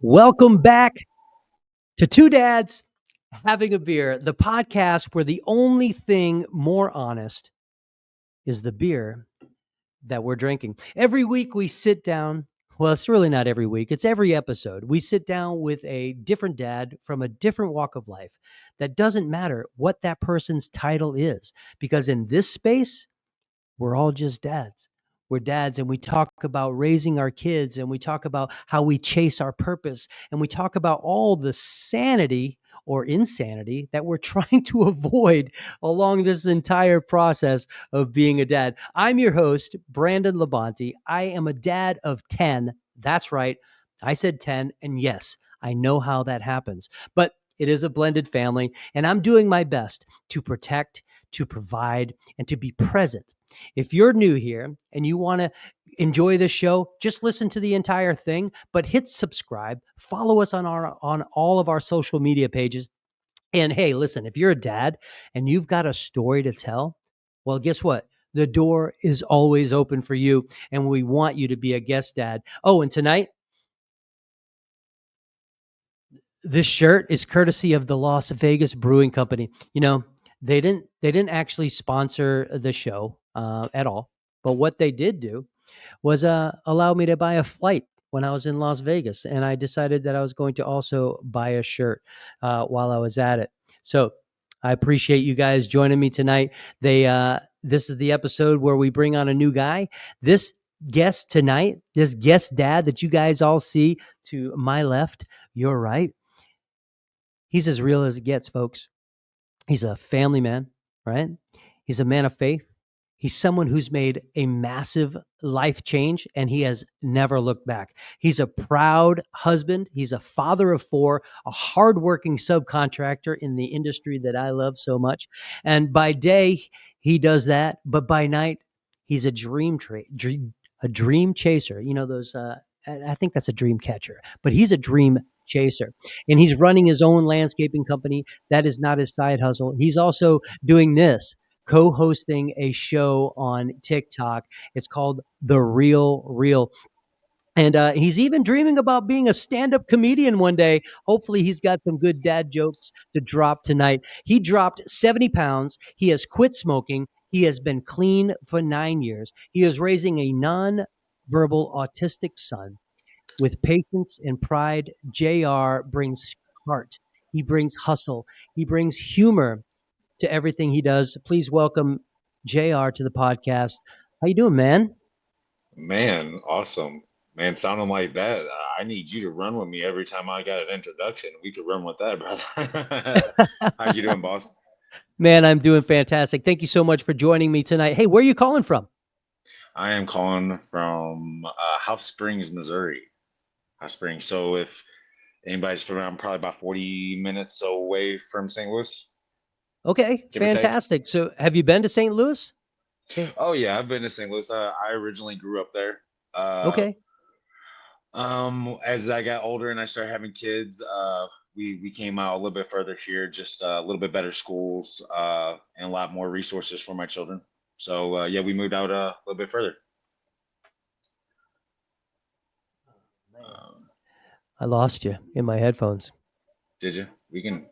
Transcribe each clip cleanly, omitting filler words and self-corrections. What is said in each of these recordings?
Welcome back to Two Dads Having a Beer, the podcast where the only thing more honest is the beer that we're drinking. Every week we sit down. Well, it's really not every week, it's every episode. We sit down with a different dad from a different walk of life. That doesn't matter what that person's title is, because in this space, we're all just dads. We're dads, and we talk about raising our kids, and we talk about how we chase our purpose, and we talk about all the sanity or insanity that we're trying to avoid along this entire process of being a dad. I'm your host, Brandon Labonte. I am a dad of 10. That's right. I said 10, and yes, I know how that happens. But it is a blended family, and I'm doing my best to protect, to provide, and to be present. If you're new here and you want to enjoy this show, just listen to the entire thing, but hit subscribe, follow us on all of our social media pages. And hey, listen, if you're a dad and you've got a story to tell, well, guess what? The door is always open for you, and we want you to be a guest dad. Oh, and tonight, this shirt is courtesy of the Las Vegas Brewing Company. You know, they didn't actually sponsor the show at all, but what they did do was allow me to buy a flight when I was in Las Vegas, and I decided that I was going to also buy a shirt while I was at it. So I appreciate you guys joining me tonight. This is the episode where we bring on a new guy. This guest tonight, this guest dad that you guys all see to my left, your right, he's as real as it gets, folks. He's a family man, right? He's a man of faith. He's someone who's made a massive life change, and he has never looked back. He's a proud husband. He's a father of four, a hardworking subcontractor in the industry that I love so much. And by day, he does that, but by night, he's a dream chaser. You know those. I think that's a dream catcher, but he's a dream chaser, and he's running his own landscaping company. That is not his side hustle. He's also doing this, co-hosting a show on TikTok. It's called The Real Real. And he's even dreaming about being a stand-up comedian one day. Hopefully, he's got some good dad jokes to drop tonight. He dropped 70 pounds. He has quit smoking. He has been clean for 9 years. He is raising a non-verbal autistic son with patience and pride. JR brings heart. He brings hustle. He brings humor to everything he does. Please welcome JR to the podcast. How you doing, man? Man, awesome. Man, sounding like that, I need you to run with me every time I got an introduction. We could run with that, brother. How you doing, boss? Man, I'm doing fantastic. Thank you so much for joining me tonight. Hey, where are you calling from? I am calling from House Springs, Missouri. House Springs. So if anybody's from, I'm probably about 40 minutes away from St. Louis, Okay, give or take. fantastic. So, have you been to St. Louis? Okay. Oh yeah, I've been to St. Louis. I originally grew up there. Uh, Okay. as I got older and I started having kids, we came out a little bit further here, just a little bit better schools, and a lot more resources for my children. So yeah, we moved out a little bit further. Man, Um, I lost you in my headphones. did you? We can.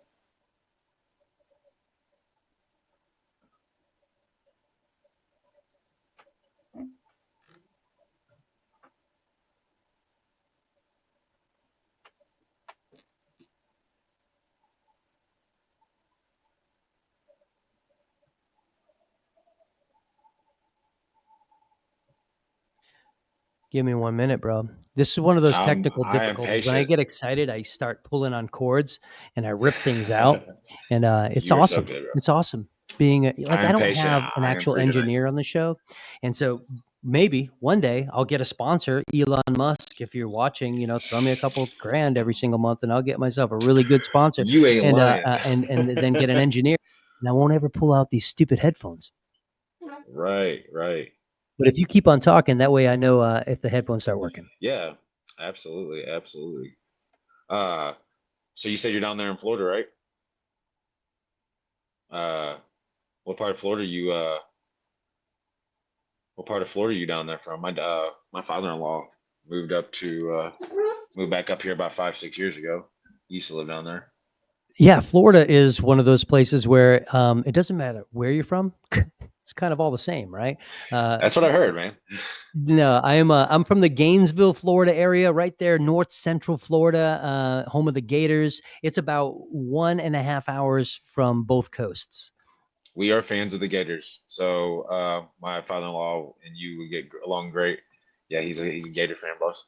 Give me 1 minute, bro. This is one of those technical I am difficulties. When I patient. get excited, I start pulling on chords and I rip things out, and it's You are so awesome. good, bro. It's awesome being I like, I am don't patient. have an I am actual free tonight. engineer on the show, and so maybe one day I'll get a sponsor, Elon Musk. If you're watching, throw me a couple grand every single month, and I'll get myself a really good sponsor, You ain't and lying. and then get an engineer, and I won't ever pull out these stupid headphones. Right, right. But if you keep on talking, that way I know if the headphones start working. Yeah, absolutely, absolutely. Uh, so you said you're down there in Florida, right? Uh, what part of Florida you what part of Florida you down there from? My father-in-law moved up to moved back up here about 5, 6 years ago. Used to live down there. Yeah, Florida is one of those places where it doesn't matter where you're from. It's kind of all the same, right? Uh, That's what I heard, man. no, I'm from the Gainesville, Florida area, right there, north central Florida, home of the Gators. It's about 1.5 hours from both coasts. We are fans of the Gators, so my father-in-law and you would get along great. Yeah, he's a Gator fan, boss,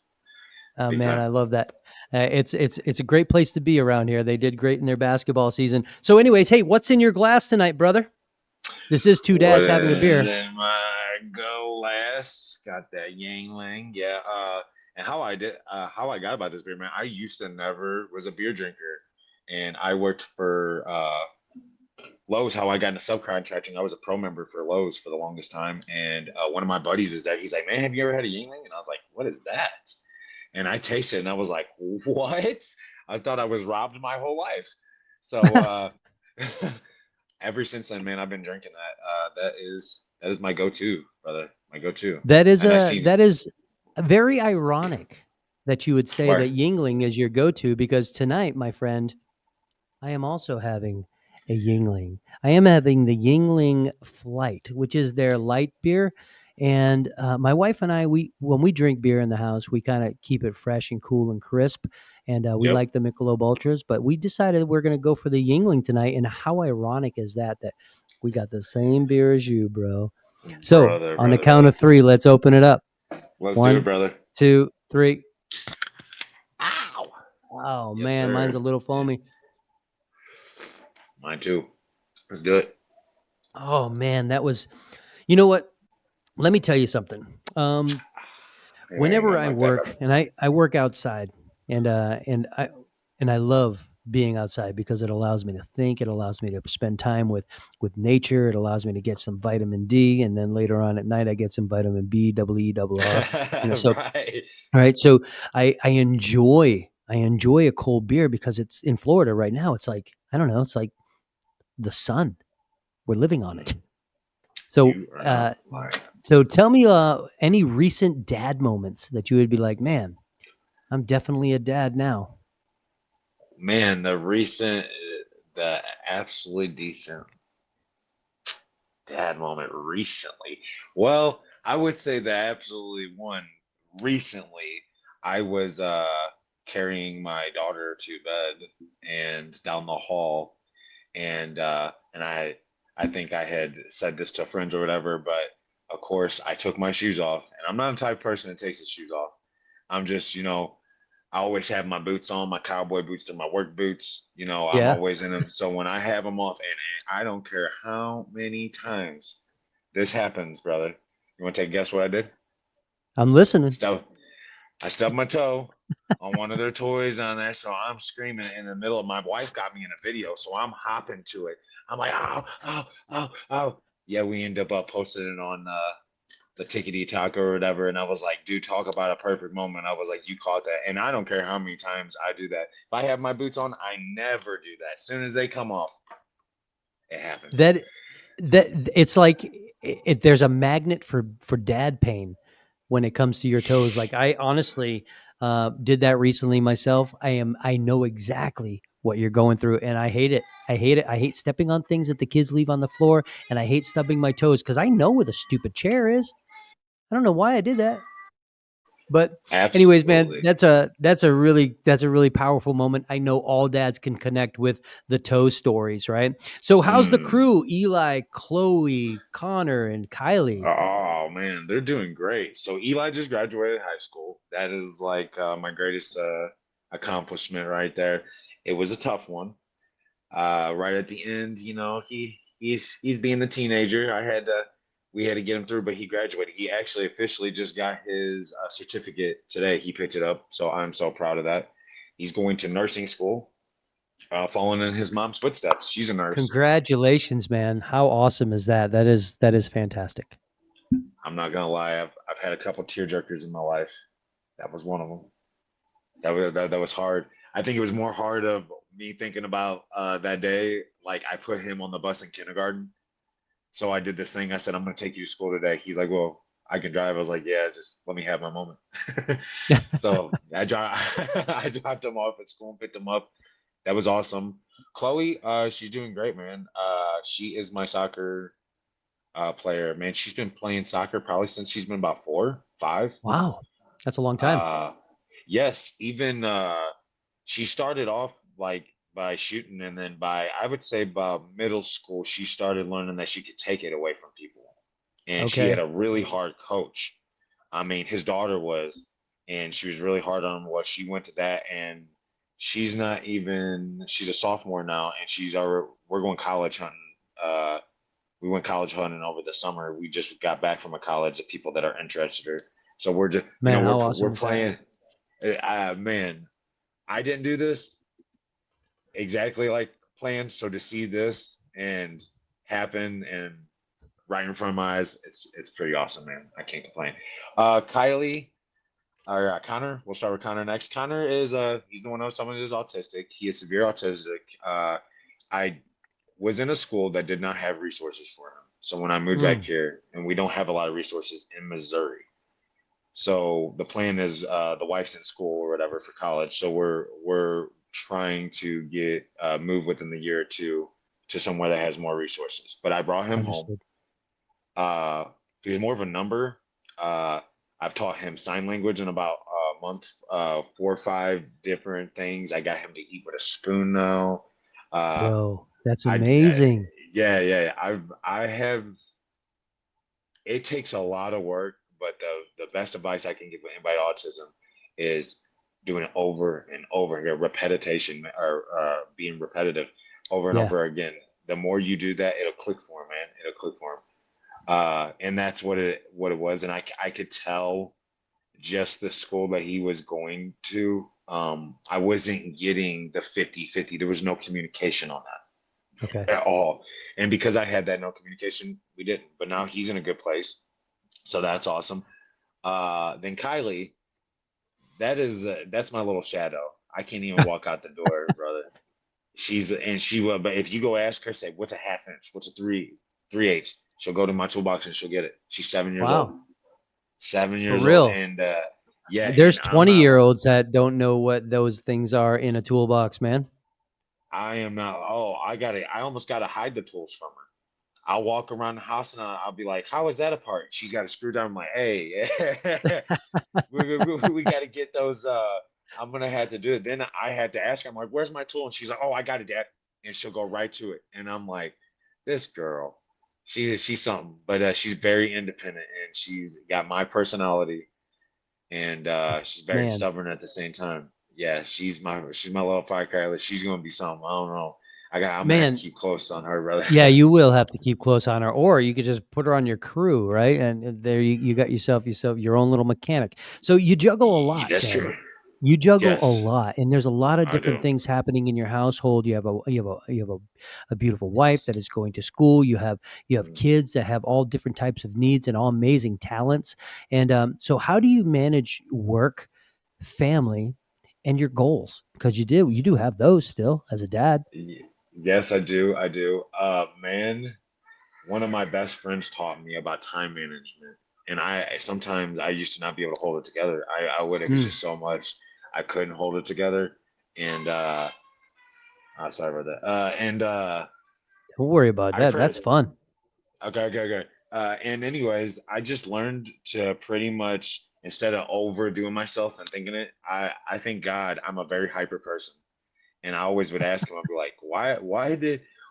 Oh big man, time. I love that. It's a great place to be around here. They did great in their basketball season. So, anyways, hey, what's in your glass tonight, brother? This is two What dads having a is beer. in my go last? Got that Yuengling, yeah. And how I got about this beer, man. I used to never was a beer drinker, and I worked for Lowe's. How I got into subcontracting, I was a pro member for Lowe's for the longest time. And one of my buddies is that he's like, man, have you ever had a Yuengling? And I was like, what is that? And I tasted it, and I was like, what? I thought I was robbed my whole life. So ever since then, man, I've been drinking that. That is my go-to, brother. My go-to. And I seen That is very ironic that you would say where that Yingling is your go-to because tonight, my friend, I am also having a Yingling. I am having the Yingling Flight, which is their light beer. And my wife and I, we when we drink beer in the house, we kind of keep it fresh and cool and crisp. And we Yep, like the Michelob Ultras, but we decided we're going to go for the Yingling tonight. And how ironic is that? That we got the same beer as you, bro. So brother, on the brother, count brother. of three, let's open it up. Let's do it, One, brother. 2, 3. Ow. Oh Yes, man, mine's sir. a little foamy. Mine too. Let's do it. Oh man, that was. You know what? Let me tell you something. Yeah, ain't Whenever nothing I like that. work, and I work outside, and I love being outside because it allows me to think. It allows me to spend time with nature. It allows me to get some vitamin D, and then later on at night I get some vitamin B, double E, double R. So Right. all right, so I enjoy a cold beer because it's in Florida right now. It's like I don't know. It's like the sun. We're living on it. So You are not lying. So tell me any recent dad moments that you would be like, man, I'm definitely a dad now. Man, the absolutely decent dad moment recently. Well, I would say the absolutely one recently. I was carrying my daughter to bed and down the hall, and I think I had said this to friends or whatever, but of course I took my shoes off, and I'm not the type of person that takes his shoes off. I'm just, I always have my boots on, my cowboy boots, they're my work boots. I'm Yeah, always in them. So when I have them off, and I don't care how many times this happens, brother. You want to take a guess what I did? I'm listening. Stub, I stubbed my toe on one of their toys on there, so I'm screaming in the middle of my wife got me in a video, so I'm hopping to it. I'm like, oh, oh, oh, oh. Yeah, we end up posting it on the tickety talk or whatever. And I was like, dude, talk about a perfect moment. I was like, you caught that. And I don't care how many times I do that. If I have my boots on, I never do that. As soon as they come off, it happens. That that it's like there's a magnet for dad pain when it comes to your toes. Like I honestly did that recently myself. I know exactly what you're going through, and I hate it. I hate it. I hate stepping on things that the kids leave on the floor, and I hate stubbing my toes because I know where the stupid chair is. I don't know why I did that. But anyways, man, Absolutely. that's a really powerful moment. I know all dads can connect with the toe stories, right? So how's the Mm. crew? Eli, Chloe, Connor, and Kylie. Oh man, they're doing great. So Eli just graduated high school. That is like my greatest accomplishment right there. It was a tough one. Right at the end, he's being the teenager. We had to get him through, but he graduated. He actually officially just got his certificate today. He picked it up, so I'm so proud of that. He's going to nursing school, following in his mom's footsteps. She's a nurse. Congratulations, man. How awesome is that? That is fantastic. I'm not gonna lie, I've had a couple tear jerkers in my life. That was one of them. That was hard. I think it was more hard of me thinking about that day. Like I put him on the bus in kindergarten. So I did this thing. I said, I'm going to take you to school today. He's like, well, I can drive. I was like, yeah, just let me have my moment. So I dropped him off at school and picked him up. That was awesome. Chloe, she's doing great, man. She is my soccer player, man. She's been playing soccer probably since she's been about 4, 5. Wow, that's a long time. Uh, yes, even she started off like by shooting, and then by I would say by middle school, she started learning that she could take it away from people. And she had Okay. a really hard coach. I mean, his daughter was, and she was really hard on him. Well, she went to that, and she's a sophomore now, and we're going college hunting. We went college hunting over the summer. We just got back from a college of people that are interested in her. So we're just, Man, how we're awesome is that? playing. Man, I didn't do this exactly like planned. So to see this and happen and right in front of my eyes, it's pretty awesome, man. I can't complain. Kylie or Connor, we'll start with Connor next. Connor is he's the one who knows someone who's autistic. He is severe autistic. I was in a school that did not have resources for him. So when I moved back Mm, here, and we don't have a lot of resources in Missouri. So the plan is the wife's in school or whatever for college. So we're trying to get move within the year or two to somewhere that has more resources. But I brought him home. understood. Uh, he's more of a number. Uh, I've taught him sign language in about a month, 4 or 5 different things. I got him to eat with a spoon now. Uh, Bro, that's I amazing. yeah, yeah. I have. It takes a lot of work, but the best advice I can give anybody with autism is doing it over and over again, repetition or being repetitive over and Yeah, over again. The more you do that, it'll click for him, man. It'll click for him. And that's what it was. And I could tell just the school that he was going to. I wasn't getting the 50-50. There was no communication on okay. that at all. And because I had that no communication, we didn't. But now he's in a good place. So that's awesome. Then Kylie, that's my little shadow. I can't even walk out the door, brother. She will, but if you go ask her, say, what's a half inch? What's a 3/8? She'll go to my toolbox and she'll get it. She's 7 years old. Wow, 7 for years old. real. And yeah, There's and I'm 20 not year olds that don't know what those things are in a toolbox, man. I am not I almost gotta hide the tools from her. I'll walk around the house and I'll be like, how is that a part? She's got a screwdriver. I'm like, hey, we got to get those. I'm gonna have to do it. Then I had to ask her. I'm like, "Where's my tool?" And she's like, "Oh, I got it, Dad." And she'll go right to it. And I'm like, "This girl, she's something." But she's very independent and she's got my personality, and she's very Man, stubborn at the same time. Yeah, she's my little firecracker. She's gonna be something. I don't know. I'm gonna have to man, keep close on her, brother. yeah, you will have to keep close on her, or you could just put her on your crew, right? And there you got yourself your own little mechanic. So you juggle a lot, That's then. true. You juggle a Yes, lot, and there's a lot of I different do. things happening in your household. You have a beautiful wife that is going to school. You have Mm. kids that have all different types of needs and all amazing talents. And so, how do you manage work, family, and your goals? Because you do have those still as a dad. Yes, I do. I do. Man, one of my best friends taught me about time management, and I sometimes I used to not be able to hold it together. I would. It was Mm, just so much I couldn't hold it together, and sorry about that. And don't worry about I that. pray. That's fun. Okay, okay, okay. And anyways, I just learned to pretty much instead of overdoing myself and thinking it, I thank God I'm a very hyper person. And I always would ask him, I'd be like,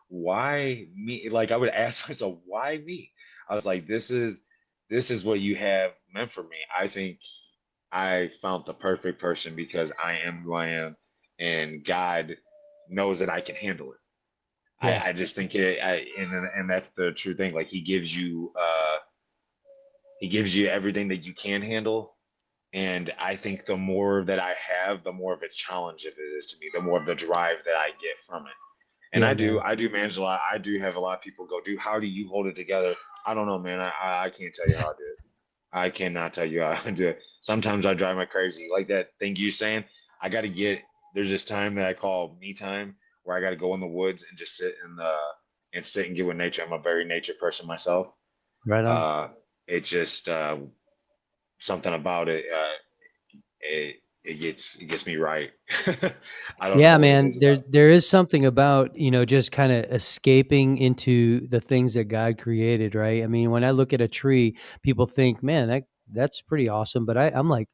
why me? Like I would ask myself, why me? I was like, this is what you have meant for me. I think I found the perfect person because I am who I am, and God knows that I can handle it. Yeah, I just think and that's the true thing. Like he gives you everything that you can handle, and I think the more that I have, the more of a challenge it is to me, the more of the drive that I get from it. And yeah, I man. do manage a lot. I do have a lot of people go, dude, how do you hold it together? I don't know, man. I can't tell you how I do it. I cannot tell you how I do it. Sometimes I drive my crazy. Like that thing you're saying, I got to there's this time that I call me time where I got to go in the woods and just sit and sit and get with nature. I'm a very nature person myself. Right on. Uh, it's just something about it. It gets me right. I don't know Yeah, what it man, is there about. there is something about, just kinda escaping into the things that God created, right? I mean, when I look at a tree, people think, "Man, that's pretty awesome," but I'm like,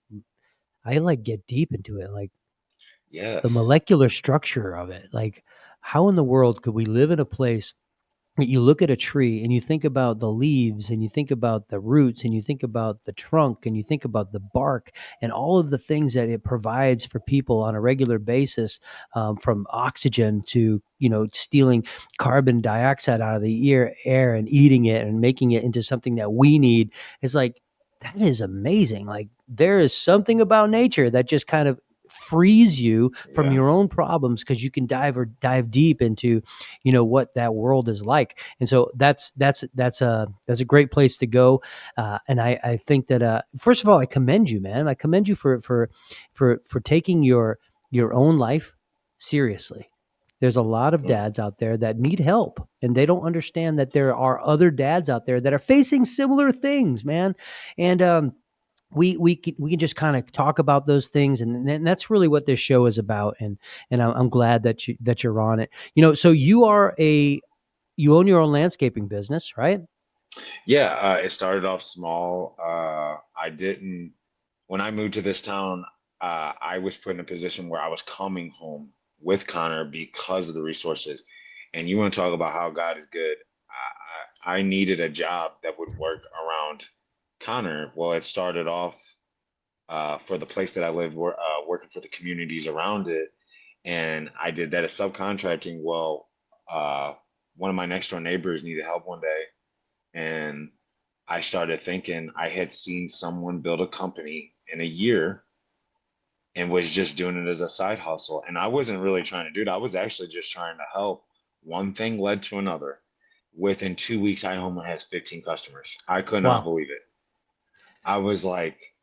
I, like, get deep into it, like, the Yes. molecular structure of it, like, how in the world could we live in a place you look at a tree and you think about the leaves and you think about the roots and you think about the trunk and you think about the bark and all of the things that it provides for people on a regular basis, from oxygen to stealing carbon dioxide out of the air and eating it and making it into something that we need. It's like, that is amazing. Like, there is something about nature that just kind of frees you from Yeah. your own problems because you can dive deep into what that world is like. And so that's a great place to go. And I think that, first of all, I commend you, man. I commend you for taking your own life seriously. There's a lot of So, dads out there that need help, and they don't understand that there are other dads out there that are facing similar things, man. And we can just kind of talk about those things, and that's really what this show is about. And I'm glad that you're on it. So you own your own landscaping business, right? yeah, it started off small. I didn't, when I moved to this town, I was put in a position where I was coming home with Connor because of the resources. And you want to talk about how God is good. I needed a job that would work around Connor. Well, it started off for the place that I lived, working for the communities around it. And I did that as subcontracting. Well, uh, one of my next door neighbors needed help one day. And I started thinking I had seen someone build a company in a year and was just doing it as a side hustle. And I wasn't really trying to do it. I was actually just trying to help. One thing led to another. Within 2 weeks, I only had 15 customers. I could not Wow. believe it. I was like,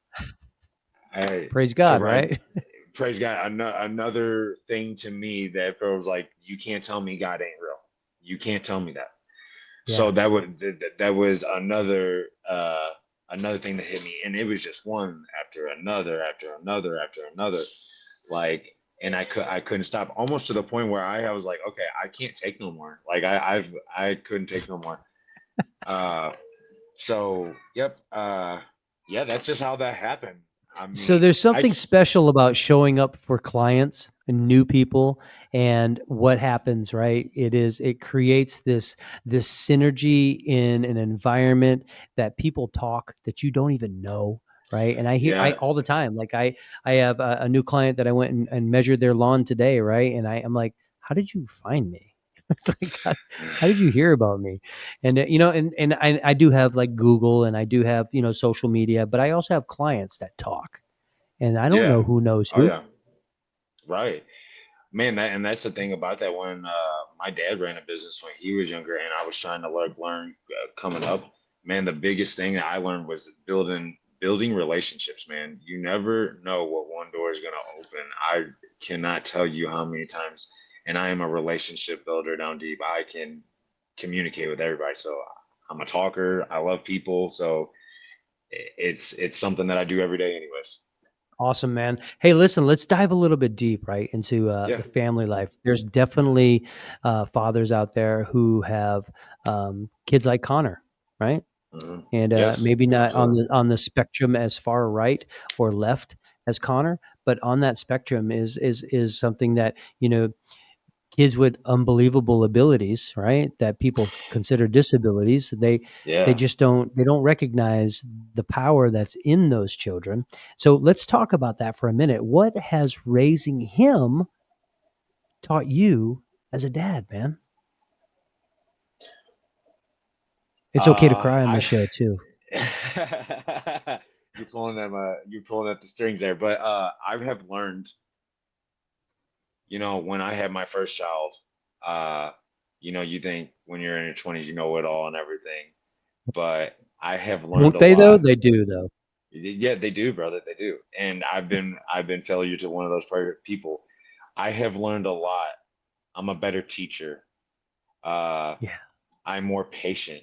I Praise to God, write, right? praise God. Another thing to me that was like, you can't tell me God ain't real. You can't tell me that. So Yeah. that was another thing that hit me, and it was just one after another after another after another, like, and I couldn't stop, almost to the point where I was like, okay, I can't take no more. Like I couldn't take no more. Uh, so yep, yeah, that's just how that happened. I So mean, there's something special about showing up for clients and new people, and what happens, right? It creates this synergy in an environment that people talk that you don't even know, right? And I yeah, all the time, like, I have a new client that I went and measured their lawn today, right? And I'm like, how did you find me? It's like, how did you hear about me? And and I do have, like, Google, and I do have, social media, but I also have clients that talk, and I don't yeah, know who knows oh who. yeah, right. Man, that's the thing about that. When my dad ran a business when he was younger, and I was trying to learn coming up. Man, the biggest thing that I learned was building relationships. Man, you never know what one door is going to open. I cannot tell you how many times, and I am a relationship builder down deep. I can communicate with everybody. So I'm a talker. I love people. So it's something that I do every day, anyways. Awesome, man. Hey, listen, let's dive a little bit deep, right, into Yeah. the family life. There's definitely fathers out there who have kids like Connor, right? Hmm. And Yes. maybe not on Absolutely. the spectrum as far right or left as Connor, but on that spectrum is something that, kids with unbelievable abilities, right? That people consider disabilities. They Yeah. just don't recognize the power that's in those children. So let's talk about that for a minute. What has raising him taught you as a dad, man? It's okay to cry on this I show too. you're pulling at the strings there, but I have learned, when I had my first child, uh, you think when you're in your 20s, you know it all and everything, but I have learned Don't a they though? lot. They do though. Yeah, they do, brother, they do, and I've been failure to one of those people. I have learned a lot. I'm a better teacher. Uh, Yeah. I'm more patient.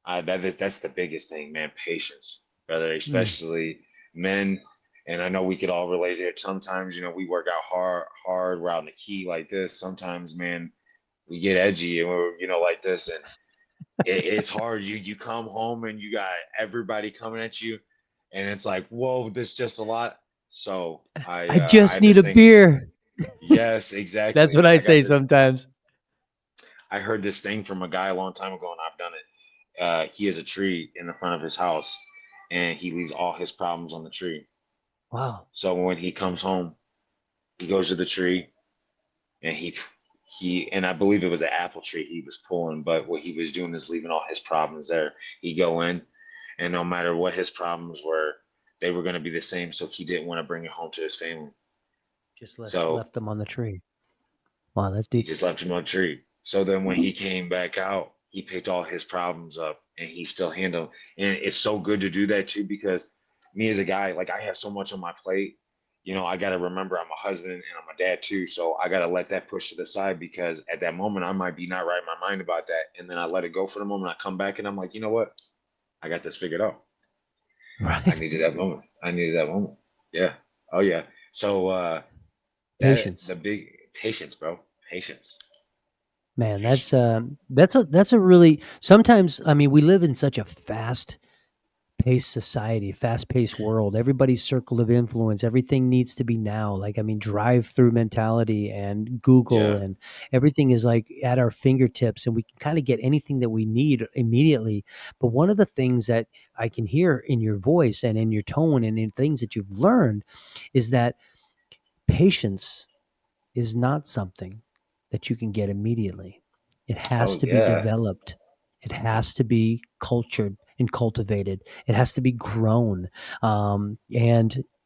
That's the biggest thing, man. Patience, brother, Mm. especially men. And I know we could all relate here. Sometimes, we work out hard. We're out in the heat like this. Sometimes, man, we get edgy and we're, like this, and it's hard. You come home and you got everybody coming at you, and it's like, whoa, this just a lot. So I I just had need this a thing. beer. Yes, That's what exactly. I say sometimes. I heard this thing from a guy a long time ago, and I've done it. He has a tree in the front of his house, and he leaves all his problems on the tree. Wow. So when he comes home, he goes to the tree, and and I believe it was an apple tree he was pulling, but what he was doing is leaving all his problems there. He go in, and no matter what his problems were, they were going to be the same. So he didn't want to bring it home to his family. Just So left them on the tree. Wow, that's he deep. just left him on a tree. So then when he came back out, he picked all his problems up and he still handled. And it's so good to do that too, because me as a guy, like I have so much on my plate. I got to remember I'm a husband and I'm a dad too. So I got to let that push to the side, because at that moment I might be not right in my mind about that. And then I let it go for the moment. I come back and I'm like, you know what? I got this figured out. I Right. needed that moment. I needed that moment. Yeah. Oh yeah. So that the Patience. big patience, bro. Patience. Man, Patience. that's a really sometimes I mean we live in such a fast paced society, fast paced world. Everybody's circle of influence, everything needs to be now. Like I mean drive through mentality and Google Yeah. and everything is like at our fingertips and we can kind of get anything that we need immediately. But one of the things that I can hear in your voice and in your tone and in things that you've learned is that patience is not something that you can get immediately. It has Oh to be yeah. developed. It has to be cultured and cultivated. It has to be grown. And,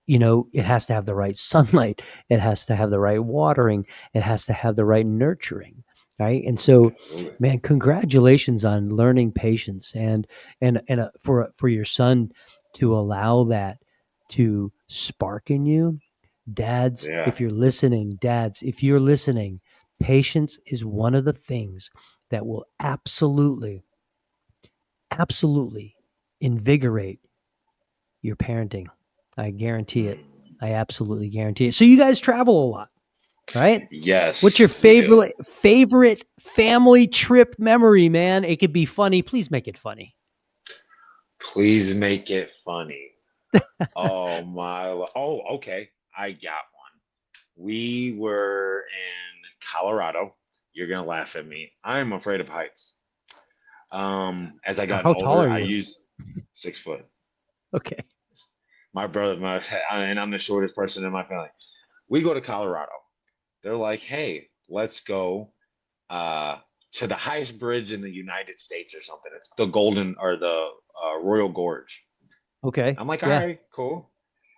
it has to have the right sunlight. It has to have the right watering. It has to have the right nurturing. Right. And so, Absolutely. man, congratulations on learning patience and for your son to allow that to spark in you. Dads, Yeah. if you're listening, dads, if you're listening, patience is one of the things that will absolutely invigorate your parenting. I guarantee it. Mm. I absolutely guarantee it. So you guys travel a lot, right? What's your Yes, we do. favorite family trip memory, man? It could be funny. Please make it funny. Please make it funny. Oh my. Oh, okay. I got one. We were in Colorado. You're gonna laugh at me. I'm afraid of heights. As I gotten How tall older, are I you? used 6 foot. Okay. My brother, and I'm the shortest person in my family. We go to Colorado. They're like, hey, let's go uh, to the highest bridge in the United States or something. It's the Golden or the Royal Gorge. Okay. I'm like, all Yeah. right, cool.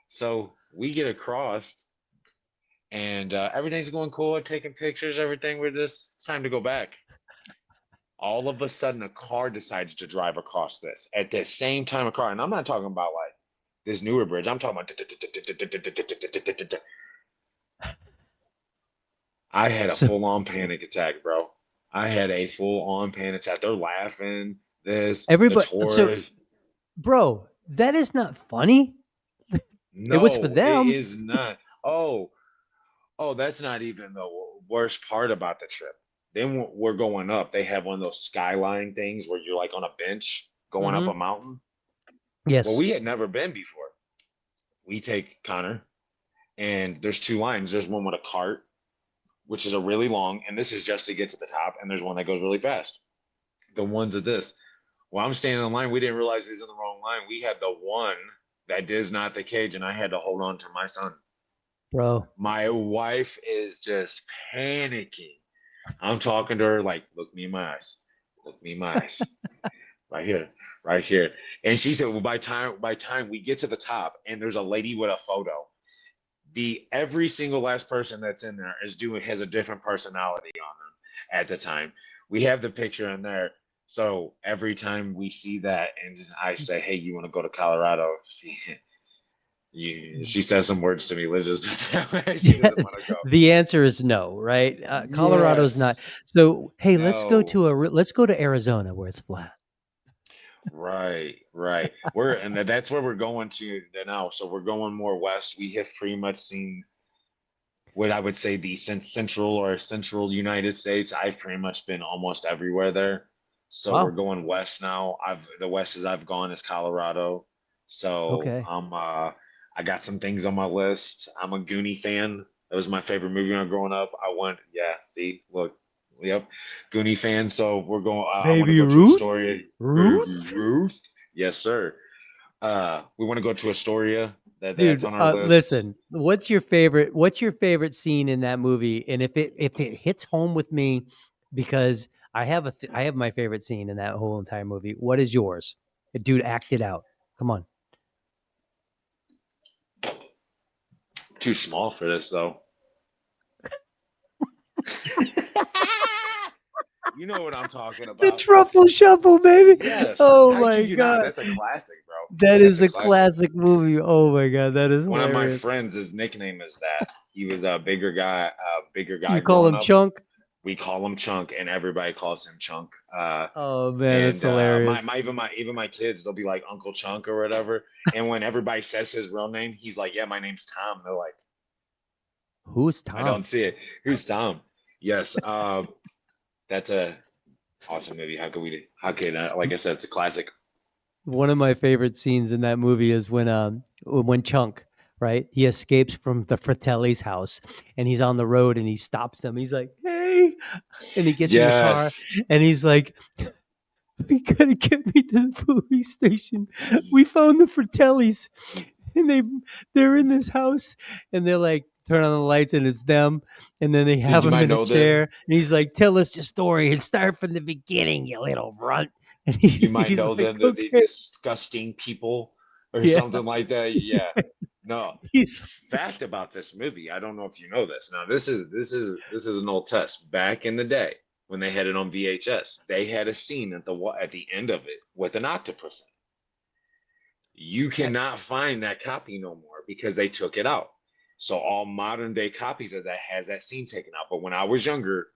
So we get across, and everything's going cool. Taking pictures, everything. We're this. It's time to go back. All of a sudden, a car decides to drive across this at the same time. A car, and I'm not talking about like this newer bridge. I'm talking about. I had a So, full on panic attack, bro. I had a full on panic attack. They're laughing. The everybody so tourist. bro, that is not funny. It was for No, it them. is not. Oh, that's not even the worst part about the trip. Then we're going up. They have one of those skyline things where you're like on a bench going up a Mhm. mountain. Well, Yes. we had never been before. We take Connor, and there's two lines. There's one with a cart, which is a really long, and this is just to get to the top, and there's one that goes really fast. The ones of this. Well, I'm standing in line. We didn't realize he's in the wrong line. We had the one that is not the cage, and I had to hold on to my son. Bro. My wife is just panicking. I'm talking to her like, look me in my eyes. Look me in my eyes. Right here. Right here. And she said, well, by time we get to the top and there's a lady with a photo, the every single last person that's in there has a different personality on them at the time. We have the picture in there. So every time we see that and I say, hey, you want to go to Colorado? She says some words to me, Liz. She doesn't Yes. want to go. The answer is no, right? Colorado's not. Yes. So, hey, No. let's go to Arizona where it's flat. Right, right. And that's where we're going to now. So we're going more west. We have pretty much seen what I would say the central United States. I've pretty much been almost everywhere there. So we're Wow. going west now. The west I've gone is Colorado. So Okay. I got some things on my list. I'm a Goonie fan. That was my favorite movie when I was growing up. Yeah, see, look, yep, Goonie fan. So we're going. I want to Baby go to Ruth? Astoria. Baby Ruth? Ruth. Yes, sir. We want to go to Astoria. That's Dude, on our list. listen. What's your favorite scene in that movie? And if it hits home with me, because I have my favorite scene in that whole entire movie. What is yours? Dude, act it out. Come on. Too small for this though. You know what I'm talking The about. truffle shuffle, baby. Yes. Oh How my could you not? god. That's a classic, bro. That That's is a a classic. classic movie. Oh my god, that is One of my hilarious. friends, his nickname is that. He was bigger guy You call growing him up. Chunk? We call him Chunk, and everybody calls him Chunk. Oh man, that's And hilarious. even my kids, they'll be like Uncle Chunk or whatever. And when everybody says his real name, he's like, "Yeah, my name's Tom." They're like, Who's "I don't Tom? see it. Who's Tom?" Yes. That's a awesome movie. How could like I said, it's a classic. One of my favorite scenes in that movie is when Chunk, right? He escapes from the Fratelli's house and he's on the road and he stops them. He's like, "Hey," and he gets in the car Yes. and he's like, "You gotta get me to the police station. We found the Fratellis and they're in this house." And they're like, turn on the lights and it's them. And then they Did have you him might in a know them? chair and he's like, "Tell us your story and start from the beginning, you little runt." And You might he's know like, them, the "Okay." disgusting people or Yeah. something like that. Yeah. No. He's Fact about this movie, I don't know if you know this. Now this is an old test. Back in the day when they had it on VHS, they had a scene at the end of it with an octopus in it. You uh, cannot find that copy no more because they took it out. So all modern day copies of that has that scene taken out. But when I was younger,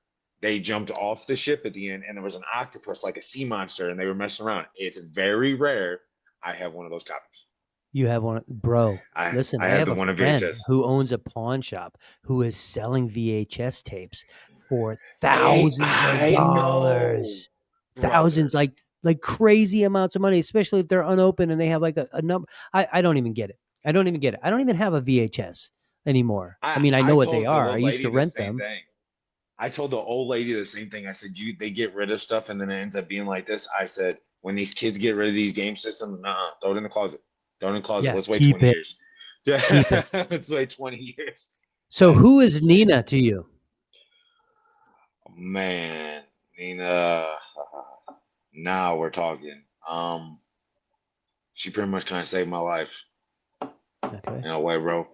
they jumped off the ship at the end and there was an octopus like a sea monster and they were messing around. It's very rare. I have one of those copies. you have one, bro. I Listen, I I have have the a one of friend VHS. who owns a pawn shop who is selling VHS tapes for Hey, thousands of I know, dollars. brother. Thousands, like crazy amounts of money, especially if they're unopened and they have like a number. I don't even get it. I don't even get it. I don't even have a VHS anymore. I mean, I I know what they told the are. I little used to lady the rent same them. thing. I told the old lady the same thing. I said, "You they get rid of stuff and then it ends up being like this." I said, "When these kids get rid of these game systems, nah, throw it in the closet. Throw it in the closet. Yeah, Let's wait keep 20 it. years." Yeah, Keep it. let's wait 20 years. So That's who is insane. Nina to you? Man, Nina, now we're talking. She pretty much kind of saved my life Okay. in a way, bro.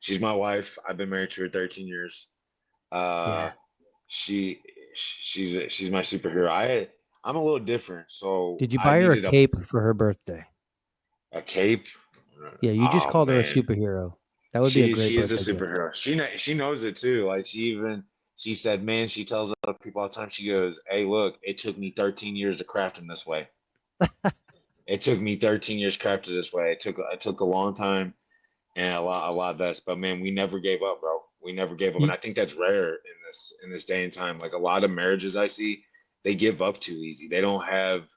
She's my wife. I've been married to her 13 years. Uh, Yeah. she she's my superhero. I'm a little different, so Did you I buy her a needed cape for her birthday? a cape. Yeah, you just Oh called her a man, superhero. That would be a great she is a birthday gift. superhero. She knows it too. Like she said, man, she tells other people all the time. She goes, "Hey, look, it took me 13 years to craft him this way. It took me 13 years crafted this way. It took a long time and a lot of this, but man, we never gave up, bro. We never gave up, and You, I think that's rare in this day and time. Like a lot of marriages I see, they give up too easy. They don't have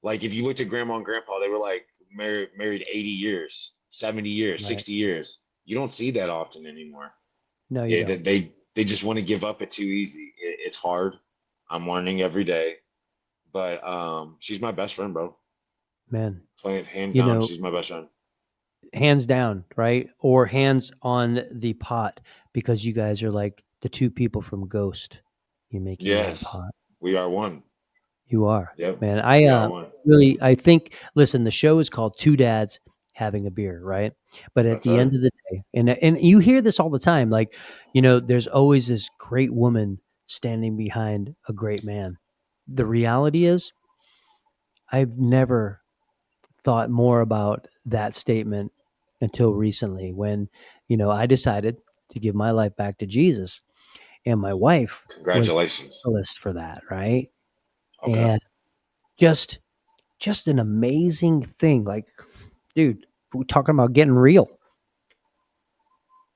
like if you looked at grandma and grandpa, they were like married 80 years, 70 years, right. 60 years. You don't see that often anymore. No, you Yeah, don't. they just want to give up it too easy. It's hard. I'm learning every day, but she's my best friend, bro. Man, Plain hands you down, know, she's my best friend. hands down, right? Or hands on the pot because you guys are like the two people from Ghost. You're making one Yes, pot. we are one. You are, Yep, man. we are one. I think, listen, the show is called Two Dads Having a Beer, right? But at That's the right. end of the day, and you hear this all the time, like, there's always this great woman standing behind a great man. The reality is, I've never thought more about that statement until recently when, I decided to give my life back to Jesus. And my wife was the Congratulations. catalyst for that, right? Okay. And just just an amazing thing. Like, dude, we're talking about getting real.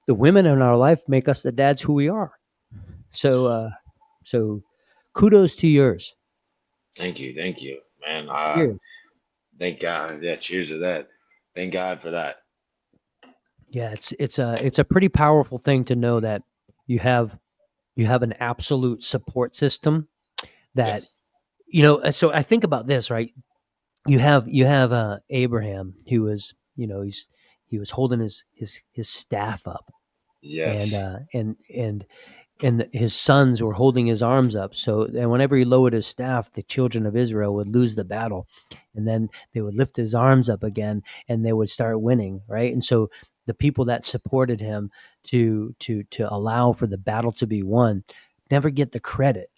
The women in our life make us the dads who we are. So, so kudos to yours. Thank you, man. Cheers. Thank God. Yeah, cheers to that. Thank God for that. Yeah, it's a pretty powerful thing to know that you have you have an absolute support system that Yes. so I think about this, right? You have Abraham, who was, he was holding his staff up, and Yes. his sons were holding his arms up. So, and whenever he lowered his staff, the children of Israel would lose the battle, and then they would lift his arms up again, and they would start winning, right? And so the people that supported him to allow for the battle to be won never get the credit.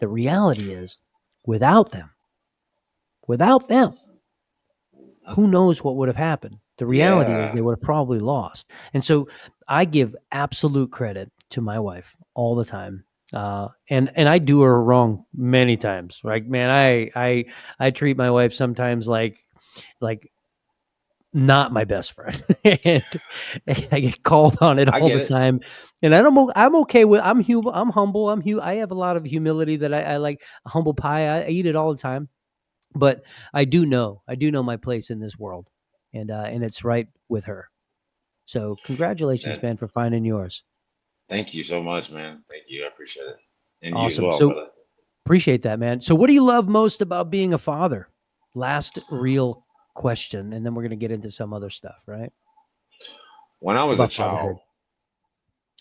The reality is, without them, without them, It's who nothing. knows what would have happened? The reality is Yeah. they would have probably lost. And so I give absolute credit to my wife all the time. And I do her wrong many times. Right, man, I treat my wife sometimes like not my best friend, and I get called on it I all get the it. time. And I'm okay with I'm humble. I have a lot of humility that I like. Humble pie. I eat it all the time, but I do know my place in this world, and it's right with her. So congratulations, And man, for finding yours. thank you so much, man. Thank you. I appreciate it. And you as Awesome. well, So brother. appreciate that, man. So what do you love most about being a father? Last real question, and then we're gonna get into some other stuff, right? When I was a About fatherhood. child,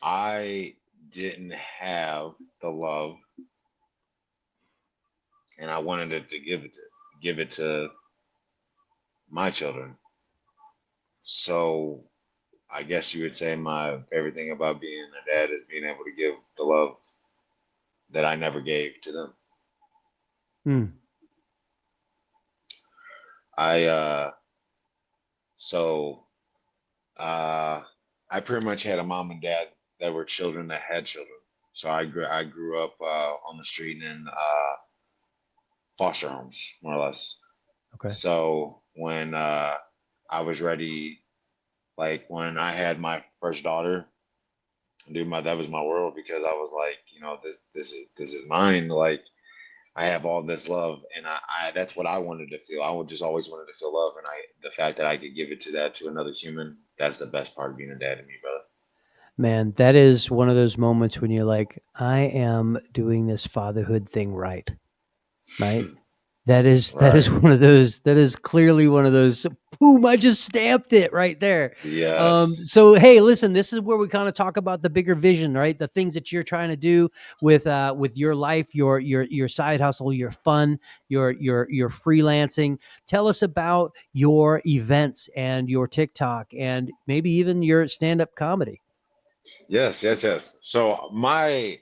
I didn't have the love, and I wanted it to give it to my children. So I guess you would say my favorite thing about being a dad is being able to give the love that I never gave to them. Hmm. I so uh I pretty much had a mom and dad that were children that had children. So I grew up on the street in foster homes, more or less. Okay. So when I was ready, like when I had my first daughter, dude, my that was my world because I was like, this is mine. Like I have all this love, and I that's what I wanted to feel. I would just always wanted to feel love, and the fact that I could give it to that to another human, that's the best part of being a dad to me, brother. Man, that is one of those moments when you're like, I am doing this fatherhood thing right. Right? That is Right. one of those, that is clearly one of those, boom, I just stamped it right there. Yes. So hey, listen, this is where we kind of talk about the bigger vision, right? The things that you're trying to do with your life, your side hustle, your fun, your freelancing. Tell us about your events and your TikTok and maybe even your stand-up comedy. Yes, yes, yes. So my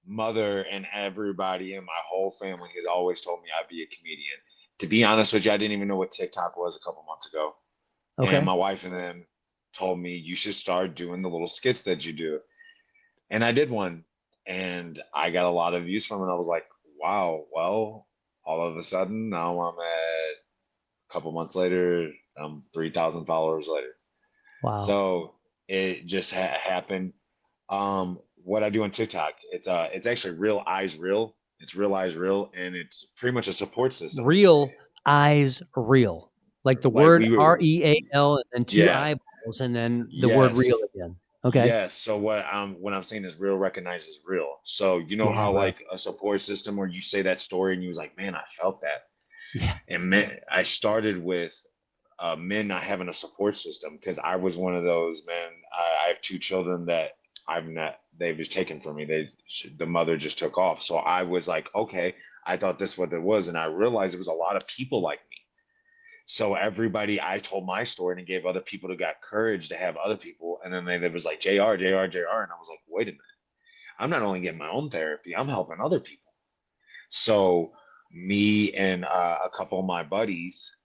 mother and everybody in my whole family has always told me I'd be a comedian. To be honest with you, I didn't even know what TikTok was a couple months ago. And Okay. my wife and them told me you should start doing the little skits that you do. And I did one and I got a lot of views from it. I was like, wow, well, all of a sudden now I'm at a couple months later, I'm 3,000 followers later. Wow. So it just happened. What I do on TikTok, it's actually Real Eyes Real. It's Real Eyes Real, and it's pretty much a support system. Real eyes real. Like the Like word we were, REAL and then two yeah, eyeballs and then the word real yes, again. Okay. yes. So what I'm saying is real recognizes real. So you know Yeah, how bro. like a support system where you say that story and you was like, man, I felt that. Yeah. And men, I started with men not having a support system because I was one of those men. I have two children that I've not. They was taken from me. The mother just took off. So I was like, okay, I thought this what it was, and I realized it was a lot of people like me. So everybody, I told my story and gave other people to got courage to have other people, and then they was like Jr. Jr. Jr. And I was like, wait a minute, I'm not only getting my own therapy, I'm helping other people. So me and a couple of my buddies,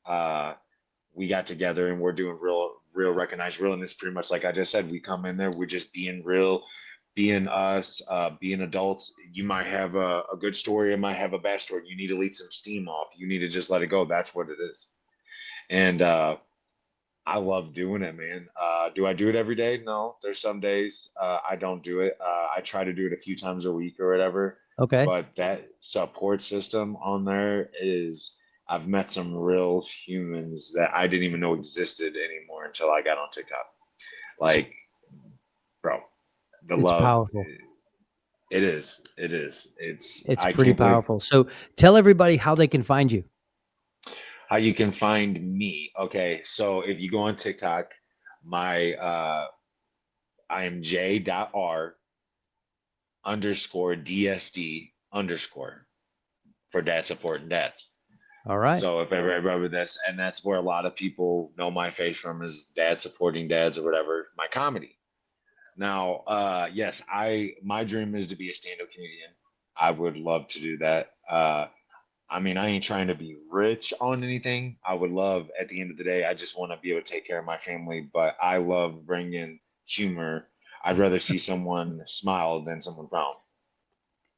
we got together and we're doing real recognize real, and it's pretty much like I just said. We come in there, we're just being real. being us, being adults. You might have a good story, it might have a bad story. You need to let some steam off. You need to just let it go. That's what it is. And I love doing it, man. Do I do it every day? No. There's some days I don't do it. I try to do it a few times a week or whatever. Okay. But that support system on there is, I've met some real humans that I didn't even know existed anymore until I got on TikTok. S- Like, bro, the It's love, powerful. it is. It is. It's I pretty can't believe powerful. So tell everybody how they can find you. how you can find me. Okay. So if you go on TikTok, my, I am J.R underscore DSD underscore for dad support and dads. All right. So if ever I remember this, and that's where a lot of people know my face from, is dad supporting dads or whatever, my comedy. Now, yes, my dream is to be a stand-up comedian. I would love to do that. I mean, I ain't trying to be rich on anything. I would love, at the end of the day, I just want to be able to take care of my family, but I love bringing humor. I'd rather see someone smile than someone frown,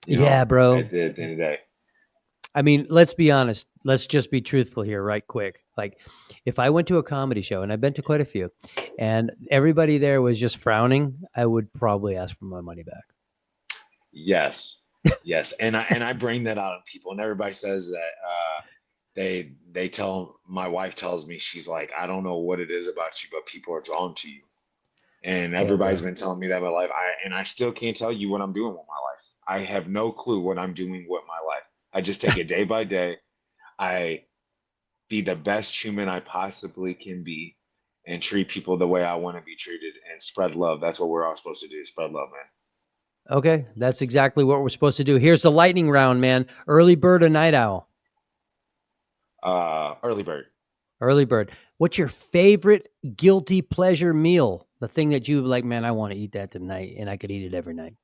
Yeah, at bro. the end of the day. I mean, let's be honest. Let's just be truthful here, right quick. Like, if I went to a comedy show, and I've been to quite a few, and everybody there was just frowning, I would probably ask for my money back. Yes, yes, and I bring that out of people, and everybody says that they tell, my wife tells me, she's like, I don't know what it is about you, but people are drawn to you, and Yeah, everybody's bro. been telling me that in my life. I still can't tell you what I'm doing with my life. I have no clue what I'm doing with my life. I just take it day by day. I be the best human I possibly can be, and treat people the way I want to be treated, and spread love. That's what we're all supposed to do. Spread love, man. Okay, that's exactly what we're supposed to do. Here's the lightning round, man. Early bird or night owl? Early bird. Early bird. What's your favorite guilty pleasure meal? The thing that you like, man, I want to eat that tonight, and I could eat it every night.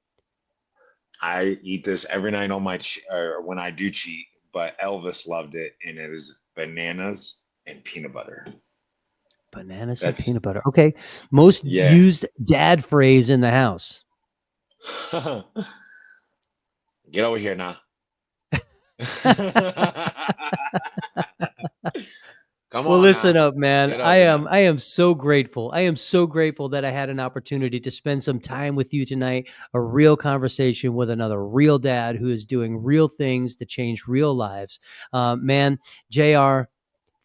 I eat this every night on my or when I do cheat, but Elvis loved it, and it is bananas and peanut butter. Bananas and That's peanut butter. Okay. Most yeah. used dad phrase in the house. Get over here now. Come Well, on listen now. up, man. Get I over am now. I am so grateful. I am so grateful that I had an opportunity to spend some time with you tonight, a real conversation with another real dad who is doing real things to change real lives. Man, JR,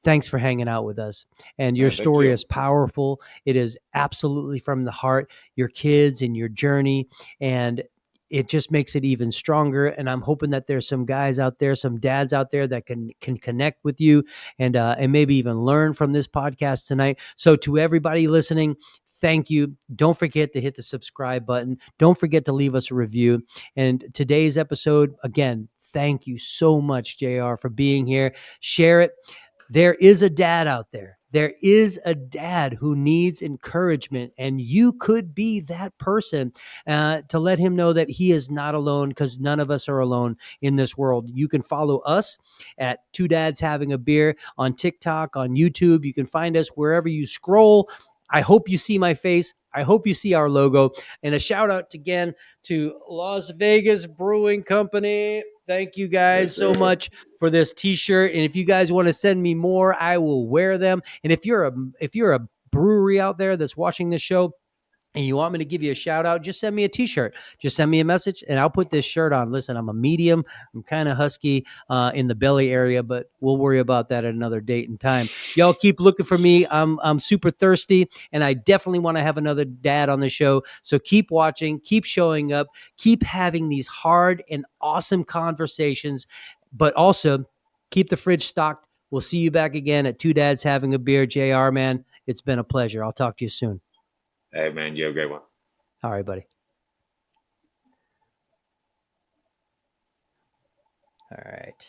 thanks for hanging out with us. And your Man, thank story you. is powerful. It is absolutely from the heart, your kids and your journey. And it just makes it even stronger. And I'm hoping that there's some guys out there, some dads out there that can connect with you and maybe even learn from this podcast tonight. So to everybody listening, thank you. Don't forget to hit the subscribe button. Don't forget to leave us a review. And today's episode, again, thank you so much, JR, for being here. Share it. There is a dad out there. There is a dad who needs encouragement, and you could be that person to let him know that he is not alone, because none of us are alone in this world. You can follow us at Two Dads Having a Beer on TikTok, on YouTube. You can find us wherever you scroll. I hope you see my face. I hope you see our logo. And a shout out again to Las Vegas Brewing Company. Thank you Yes, guys so sir. much for this t-shirt, and if you guys want to send me more, I will wear them. And if you're a brewery out there that's watching this show and you want me to give you a shout out, just send me a t-shirt. Just send me a message and I'll put this shirt on. Listen, I'm a medium. I'm kind of husky in the belly area, but we'll worry about that at another date and time. Y'all keep looking for me. I'm super thirsty, and I definitely want to have another dad on the show. So keep watching, keep showing up, keep having these hard and awesome conversations, but also keep the fridge stocked. We'll see you back again at Two Dads Having a Beer. JR, man, it's been a pleasure. I'll talk to you soon. Hey, man, you have a great one. All right, buddy. All right.